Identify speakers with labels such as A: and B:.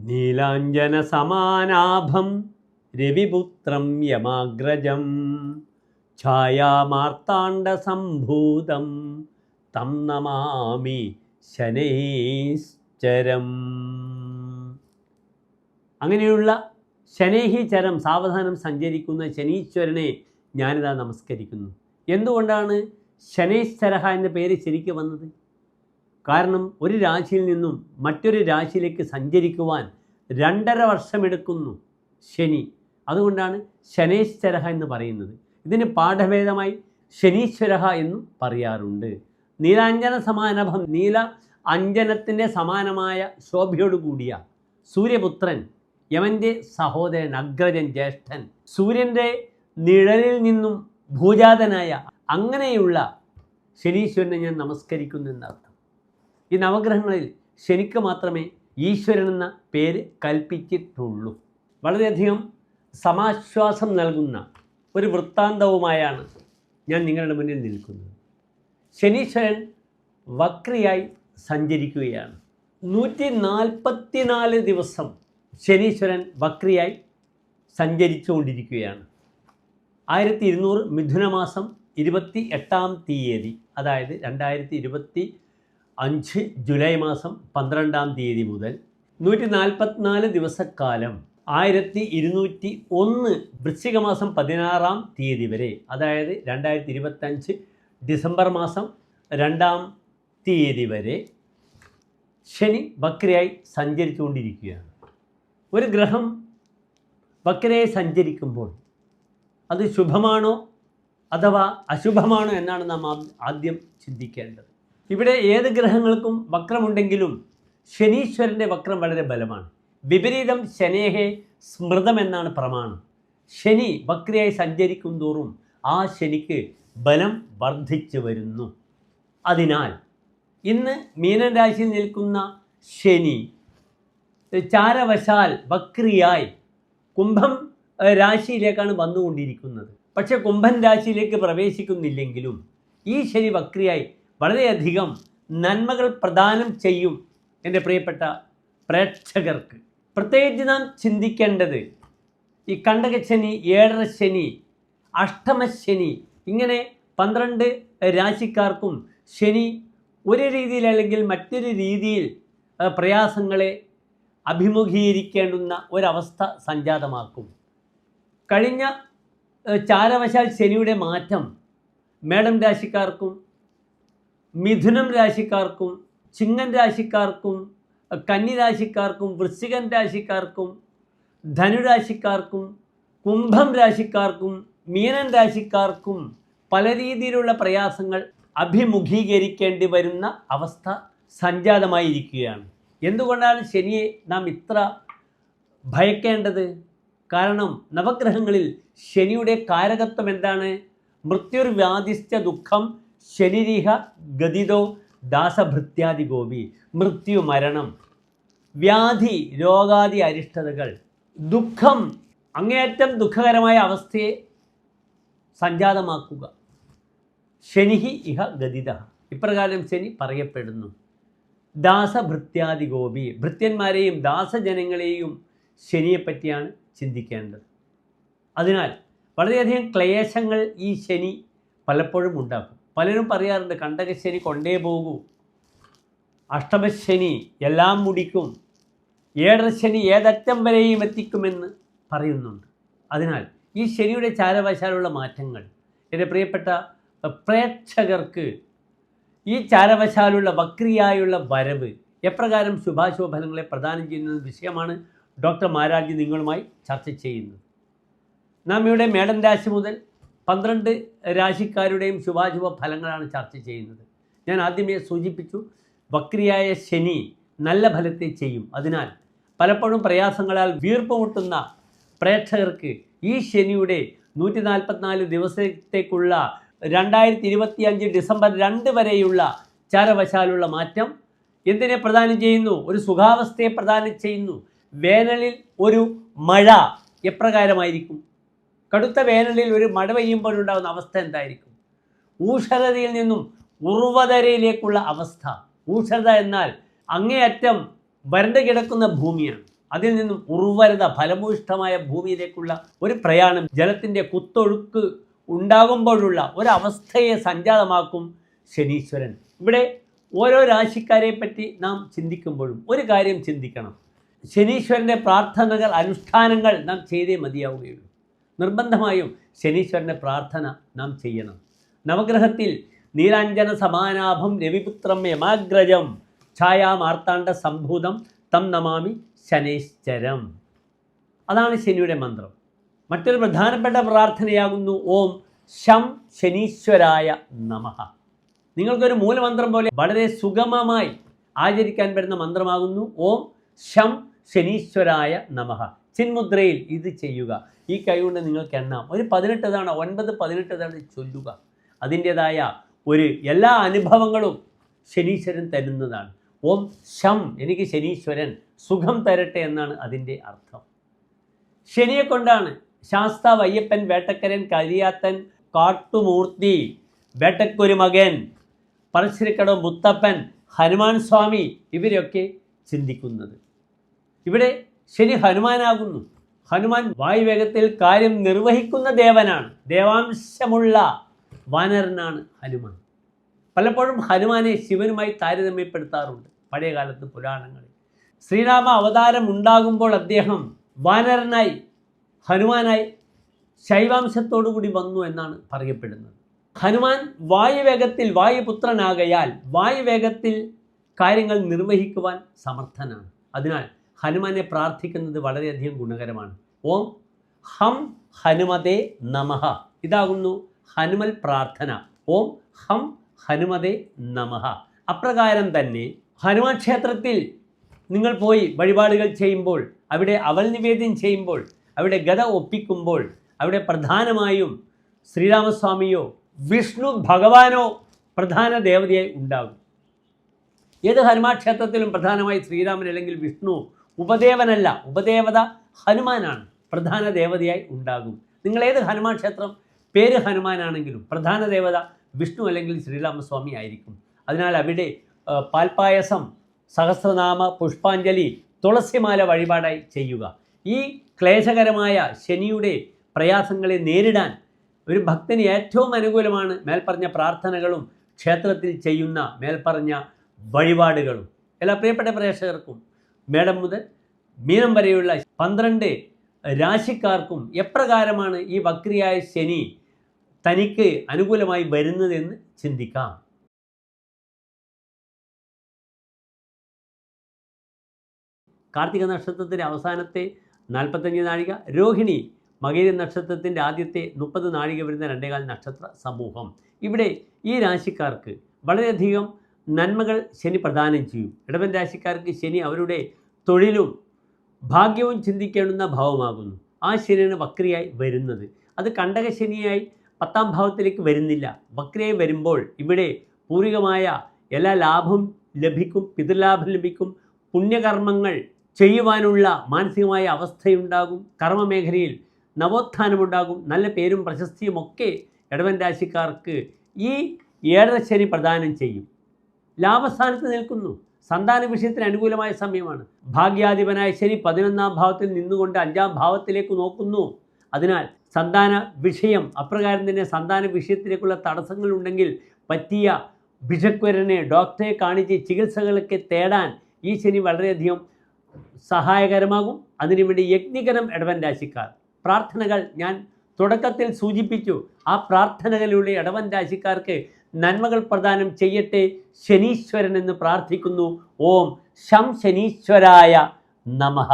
A: നീലാഞ്ജന സമാനാഭം രവിപുത്രം യമാഗ്രജം ഛായാമാർത്താണ്ഡ സംഭൂതം തം നമാമി ശനൈശ്ചരം. അങ്ങനെയുള്ള ശനൈശ്ചരം സാവധാനം സഞ്ചരിക്കുന്ന ശനീശ്വരനെ ഞാനിതാ നമസ്കരിക്കുന്നു. എന്തുകൊണ്ടാണ് ശനൈശ്ചരഃ എന്ന പേര് ശരിക്ക് വന്നത്? കാരണം ഒരു രാശിയിൽ നിന്നും മറ്റൊരു രാശിയിലേക്ക് സഞ്ചരിക്കുവാൻ 2.5 വർഷമെടുക്കുന്നു ശനി. അതുകൊണ്ടാണ് ശനൈശ്ചരഃ എന്ന് പറയുന്നത്. ഇതിന് പാഠഭേദമായി ശനീശ്വരഃ എന്നും പറയാറുണ്ട്. നീലാഞ്ജന സമാനഭം, നീല അഞ്ജനത്തിൻ്റെ സമാനമായ ശോഭയോട് കൂടിയ സൂര്യപുത്രൻ, യമൻ്റെ സഹോദരൻ, അഗ്രജൻ, ജ്യേഷ്ഠൻ, സൂര്യൻ്റെ നിഴലിൽ നിന്നും ഭൂജാതനായ അങ്ങനെയുള്ള ശനീശ്വരനെ ഞാൻ നമസ്കരിക്കുന്നു എന്നർത്ഥം. ഈ നവഗ്രഹങ്ങളിൽ ശനിക്ക് മാത്രമേ ഈശ്വരൻ എന്ന പേര് കൽപ്പിച്ചിട്ടുള്ളൂ. വളരെയധികം സമാശ്വാസം നൽകുന്ന ഒരു വൃത്താന്തവുമായാണ് ഞാൻ നിങ്ങളുടെ മുന്നിൽ നിൽക്കുന്നത്. ശനീശ്വരൻ വക്രിയായി സഞ്ചരിക്കുകയാണ്. 144 ദിവസം ശനീശ്വരൻ വക്രിയായി സഞ്ചരിച്ചുകൊണ്ടിരിക്കുകയാണ്. 1200 മിഥുനമാസം 28-ാം തീയതി, അതായത് 2025 ജൂലൈ മാസം 12-ാം തീയതി മുതൽ 144 ദിവസക്കാലം 1201 വൃശ്ചിക മാസം 16-ാം തീയതി വരെ, അതായത് 2025 ഡിസംബർ മാസം 2-ാം തീയതി വരെ ശനി വക്രയായി സഞ്ചരിച്ചുകൊണ്ടിരിക്കുകയാണ്. ഒരു ഗ്രഹം വക്രയായി സഞ്ചരിക്കുമ്പോൾ അത് ശുഭമാണോ അഥവാ അശുഭമാണോ എന്നാണ് നാം ആദ്യം ചിന്തിക്കേണ്ടത്. ഇവിടെ ഏത് ഗ്രഹങ്ങൾക്കും വക്രമുണ്ടെങ്കിലും ശനീശ്വരൻ്റെ വക്രം വളരെ ബലമാണ്. വിപരീതം ശനേഹേ സ്മൃതം എന്നാണ് പ്രമാണം. ശനി വക്രയായി സഞ്ചരിക്കും തോറും ആ ശനിക്ക് ബലം വർദ്ധിച്ചു വരുന്നു. അതിനാൽ ഇന്ന് മീനൻ രാശിയിൽ നിൽക്കുന്ന ശനി ചാരവശാൽ വക്രിയായി കുംഭം രാശിയിലേക്കാണ് വന്നുകൊണ്ടിരിക്കുന്നത്. പക്ഷേ കുംഭൻ രാശിയിലേക്ക് പ്രവേശിക്കുന്നില്ലെങ്കിലും ഈ ശനി വക്രിയായി വളരെയധികം നന്മകൾ പ്രദാനം ചെയ്യും. എൻ്റെ പ്രിയപ്പെട്ട പ്രേക്ഷകർക്ക് പ്രത്യേകിച്ച് നാം ചിന്തിക്കേണ്ടത് ഈ കണ്ടകശനി, ഏഴരശനി, അഷ്ടമശനി, ഇങ്ങനെ 12 രാശിക്കാർക്കും ശനി ഒരു രീതിയിൽ അല്ലെങ്കിൽ മറ്റൊരു രീതിയിൽ പ്രയാസങ്ങളെ അഭിമുഖീകരിക്കേണ്ടുന്ന ഒരവസ്ഥ സംജാതമാക്കും. കഴിഞ്ഞ ചാരവശാൽ ശനിയുടെ മാറ്റം മേടം രാശിക്കാർക്കും, മിഥുനം രാശിക്കാർക്കും, ചിങ്ങൻ രാശിക്കാർക്കും, കന്നി രാശിക്കാർക്കും, വൃശ്ചികൻ രാശിക്കാർക്കും, ധനുരാശിക്കാർക്കും, കുംഭം രാശിക്കാർക്കും, മീനൻ രാശിക്കാർക്കും പല രീതിയിലുള്ള പ്രയാസങ്ങൾ അഭിമുഖീകരിക്കേണ്ടി വരുന്ന അവസ്ഥ സംജാതമായിരിക്കുകയാണ്. എന്തുകൊണ്ടാണ് ശനിയെ നാം ഇത്ര ഭയക്കേണ്ടത്? കാരണം നവഗ്രഹങ്ങളിൽ ശനിയുടെ കാരകത്വം എന്താണ്? മൃത്യുർവ്യാധിശ്ച ദുഃഖം ശനിരിഹ ഗതിതോ ദാസഭൃത്യാദി ഗോപി. മൃത്യു, മരണം, വ്യാധി, രോഗാദി അരിഷ്ടതകൾ, ദുഃഖം, അങ്ങേയറ്റം ദുഃഖകരമായ അവസ്ഥയെ സംജാതമാക്കുക. ശനിഹി ഇഹ ഗതിത, ഇപ്രകാരം ശനി പറയപ്പെടുന്നു. ദാസഭൃത്യാദി ഗോപി, ഭൃത്യന്മാരെയും ദാസജനങ്ങളെയും ശനിയെപ്പറ്റിയാണ് ചിന്തിക്കേണ്ടത്. അതിനാൽ വളരെയധികം ക്ലേശങ്ങൾ ഈ ശനി പലപ്പോഴും ഉണ്ടാക്കും. പലരും പറയാറുണ്ട് കണ്ടകശനി കൊണ്ടേ പോകൂ, അഷ്ടമശനി എല്ലാം മുടിക്കും, ഏഴരശനി ഏതറ്റം വരെയും എത്തിക്കുമെന്ന് പറയുന്നുണ്ട്. അതിനാൽ ഈ ശനിയുടെ ചാരവശാലുള്ള മാറ്റങ്ങൾ എൻ്റെ പ്രിയപ്പെട്ട പ്രേക്ഷകർക്ക് ഈ ചാരവശാലുള്ള വക്രിയായുള്ള വരവ് എപ്രകാരം ശുഭാശുഭഫലങ്ങളെ പ്രദാനം ചെയ്യുന്ന വിഷയമാണ് ഡോക്ടർ മാരാർജി നിങ്ങളുമായി ചർച്ച ചെയ്യുന്നത്. നാം ഇവിടെ മേടൻ രാശി മുതൽ 12 രാശിക്കാരുടെയും ശുഭാശുഭ ഫലങ്ങളാണ് ചർച്ച ചെയ്യുന്നത്. ഞാൻ ആദ്യമേ സൂചിപ്പിച്ചു, വക്രിയായ ശനി നല്ല ഫലത്തെ ചെയ്യും. അതിനാൽ പലപ്പോഴും പ്രയാസങ്ങളാൽ വീർപ്പുമുട്ടുന്ന പ്രേക്ഷകർക്ക് ഈ ശനിയുടെ 144 ദിവസത്തേക്കുള്ള 2025 ഡിസംബർ 2 വരെയുള്ള ചാരവശാലുള്ള മാറ്റം എന്തിനെ പ്രദാനം ചെയ്യുന്നു? ഒരു സുഖാവസ്ഥയെ പ്രദാനം ചെയ്യുന്നു. വേനലിൽ ഒരു മഴ എപ്രകാരമായിരിക്കും? കടുത്ത വേനലിൽ ഒരു മഴ പെയ്യുമ്പോഴുണ്ടാകുന്ന അവസ്ഥ എന്തായിരിക്കും? ഊഷരതയിൽ നിന്നും ഉർവരയിലേക്കുള്ള അവസ്ഥ. ഊഷരത എന്നാൽ അങ്ങേയറ്റം വരണ്ട് കിടക്കുന്ന ഭൂമിയാണ്. അതിൽ നിന്നും ഉർവരത ഫലഭൂയിഷ്ഠമായ ഭൂമിയിലേക്കുള്ള ഒരു പ്രയാണം, ജലത്തിൻ്റെ കുത്തൊഴുക്ക് ഉണ്ടാകുമ്പോഴുള്ള ഒരവസ്ഥയെ സംജാതമാക്കും ശനീശ്വരൻ. ഇവിടെ ഓരോ രാശിക്കാരെ പറ്റി നാം ചിന്തിക്കുമ്പോഴും ഒരു കാര്യം ചിന്തിക്കണം. ശനീശ്വരൻ്റെ പ്രാർത്ഥനകൾ, അനുഷ്ഠാനങ്ങൾ നാം ചെയ്തേ മതിയാവുകയുള്ളൂ. നിർബന്ധമായും ശനീശ്വരൻ്റെ പ്രാർത്ഥന നാം ചെയ്യണം. നവഗ്രഹത്തിൽ നീലാഞ്ജന സമാനാഭം രവിപുത്രം യമാഗ്രജം ഛായാമാർത്താണ്ഡ സംഭൂതം തം നമാമി ശനൈശ്ചരം. അതാണ് ശനിയുടെ മന്ത്രം. മറ്റൊരു പ്രധാനപ്പെട്ട പ്രാർത്ഥനയാകുന്നു ഓം ശം ശനീശ്വരായ നമഃ. നിങ്ങൾക്കൊരു മൂലമന്ത്രം പോലെ വളരെ സുഗമമായി ആചരിക്കാൻ വരുന്ന മന്ത്രമാകുന്നു ഓം ശം ശനീശ്വരായ നമഃ. ചിന്മുദ്രയിൽ ഇത് ചെയ്യുക. ഈ കൈകൊണ്ട് നിങ്ങൾക്ക് എണ്ണാം. ഒരു 18 തവണ 9-18 തവണ ചൊല്ലുക. അതിൻ്റേതായ എല്ലാ അനുഭവങ്ങളും ശനീശ്വരൻ തരുന്നതാണ്. ഓം ശം, എനിക്ക് ശനീശ്വരൻ സുഖം തരട്ടെ എന്നാണ് അതിൻ്റെ അർത്ഥം. ശനിയെ കൊണ്ടാണ് ശാസ്താവ് അയ്യപ്പൻ, വേട്ടക്കരൻ, കരിയാത്തൻ, കാട്ടുമൂർത്തി, വേട്ടക്കൊരു മകൻ, പറശ്ശിനിക്കടവ് മുത്തപ്പൻ, ഹനുമാൻ സ്വാമി ഇവരെയൊക്കെ ചിന്തിക്കുന്നത്. ഇവിടെ ശനി ഹനുമാനാകുന്നു. ഹനുമാൻ വായുവേഗത്തിൽ കാര്യം നിർവഹിക്കുന്ന ദേവനാണ്. ദേവാംശമുള്ള വാനരനാണ് ഹനുമാൻ. പലപ്പോഴും ഹനുമാനെ ശിവനുമായി താരതമ്യപ്പെടുത്താറുണ്ട് പഴയകാലത്ത് പുരാണങ്ങളിൽ. ശ്രീരാമ അവതാരം ഉണ്ടാകുമ്പോൾ അദ്ദേഹം വാനരനായി, ഹനുമാനായി ശൈവാംശത്തോടുകൂടി വന്നു എന്നാണ് പറയപ്പെടുന്നത്. ഹനുമാൻ വായുവേഗത്തിൽ, വായുപുത്രനാകയാൽ വായുവേഗത്തിൽ കാര്യങ്ങൾ നിർവഹിക്കുവാൻ സമർത്ഥനാണ്. അതിനാൽ ഹനുമാനെ പ്രാർത്ഥിക്കുന്നത് വളരെയധികം ഗുണകരമാണ്. ഓം ഹം ഹനുമതേ നമഃ. ഇതാകുന്നു ഹനുമൽ പ്രാർത്ഥന. ഓം ഹം ഹനുമതേ നമഃ. അപ്രകാരം തന്നെ ഹനുമാൻ ക്ഷേത്രത്തിൽ നിങ്ങൾ പോയി വഴിപാടുകൾ ചെയ്യുമ്പോൾ, അവിടെ അവൽ നിവേദ്യം ചെയ്യുമ്പോൾ, അവിടെ ഗദ ഒപ്പിക്കുമ്പോൾ, അവിടെ പ്രധാനമായും ശ്രീരാമസ്വാമിയോ വിഷ്ണു ഭഗവാനോ പ്രധാന ദേവതയായി ഉണ്ടാകും. ഏത് ഹനുമാൻ ക്ഷേത്രത്തിലും പ്രധാനമായി ശ്രീരാമൻ അല്ലെങ്കിൽ വിഷ്ണു ഉപദേവനല്ല, ഉപദേവത ഹനുമാനാണ് പ്രധാന ദേവതയായി ഉണ്ടാകും. നിങ്ങൾ ഏത് ഹനുമാൻ ക്ഷേത്രം പേര് ഹനുമാനാണെങ്കിലും പ്രധാന ദേവത വിഷ്ണു അല്ലെങ്കിൽ ശ്രീരാമസ്വാമി ആയിരിക്കും. അതിനാൽ അവിടെ പാൽപ്പായസം, സഹസ്രനാമ പുഷ്പാഞ്ജലി, തുളസിമാല വഴിപാടായി ചെയ്യുക. ഈ ക്ലേശകരമായ ശനിയുടെ പ്രയാസങ്ങളെ നേരിടാൻ ഒരു ഭക്തന് ഏറ്റവും അനുകൂലമാണ് മേൽപ്പറഞ്ഞ പ്രാർത്ഥനകളും ക്ഷേത്രത്തിൽ ചെയ്യുന്ന മേൽപ്പറഞ്ഞ വഴിപാടുകളും. എല്ലാ പ്രിയപ്പെട്ട പ്രേക്ഷകർക്കും മേടം മുതൽ മീനം വരെയുള്ള 12 രാശിക്കാർക്കും എപ്രകാരമാണ് ഈ വക്രിയായ ശനി തനിക്ക് അനുകൂലമായി വരുന്നതെന്ന് ചിന്തിക്കാം. കാർത്തിക നക്ഷത്രത്തിൻ്റെ അവസാനത്തെ 45 നാഴിക, രോഹിണി മകീര നക്ഷത്രത്തിൻ്റെ ആദ്യത്തെ 30 നാഴിക വരുന്ന 2.25 നക്ഷത്ര സമൂഹം. ഇവിടെ ഈ രാശിക്കാർക്ക് വളരെയധികം നന്മകൾ ശനി പ്രദാനം ചെയ്യും. ഇടവൻ രാശിക്കാർക്ക് ശനി അവരുടെ തൊഴിലും ഭാഗ്യവും ചിന്തിക്കേണ്ടുന്ന ഭാവമാകുന്നു. ആ ശനിയാണ് വക്രിയായി വരുന്നത്. അത് കണ്ടക ശനിയായി 10ാം ഭാവത്തിലേക്ക് വരുന്നില്ല. വക്രിയായി വരുമ്പോൾ ഇവിടെ പൂർവികമായ എല്ലാ ലാഭം ലഭിക്കും, പിതൃലാഭം ലഭിക്കും, പുണ്യകർമ്മങ്ങൾ ചെയ്യുവാനുള്ള മാനസികമായ അവസ്ഥയുണ്ടാകും, കർമ്മമേഖലയിൽ നവോത്ഥാനമുണ്ടാകും, നല്ല പേരും പ്രശസ്തിയും ഒക്കെ ഇടവൻ രാശിക്കാർക്ക് ഈ 7ാം ശനി പ്രദാനം ചെയ്യും. ലാഭസ്ഥാനത്ത് നിൽക്കുന്നു. സന്താന വിഷയത്തിന് അനുകൂലമായ സമയമാണ്. ഭാഗ്യാധിപനായ ശനി 11ാം ഭാവത്തിൽ നിന്നുകൊണ്ട് 5ാം ഭാവത്തിലേക്ക് നോക്കുന്നു. അതിനാൽ സന്താന വിഷയം, അപ്രകാരം തന്നെ സന്താന വിഷയത്തിലേക്കുള്ള തടസ്സങ്ങളുണ്ടെങ്കിൽ പറ്റിയ ഭിഷക്വരനെ, ഡോക്ടറെ കാണിച്ച് ചികിത്സകളൊക്കെ തേടാൻ ഈ ശനി വളരെയധികം സഹായകരമാകും. അതിനുവേണ്ടി യജ്ഞികരം ഇടവൻ രാശിക്കാർ. പ്രാർത്ഥനകൾ ഞാൻ തുടക്കത്തിൽ സൂചിപ്പിച്ചു. ആ പ്രാർത്ഥനകളിലൂടെ ഇടവൻ രാശിക്കാർക്ക് നന്മകൾ പ്രദാനം ചെയ്യട്ടെ ശനീശ്വരൻ എന്ന് പ്രാർത്ഥിക്കുന്നു. ഓം ശം ശനീശ്വരായ നമഃ.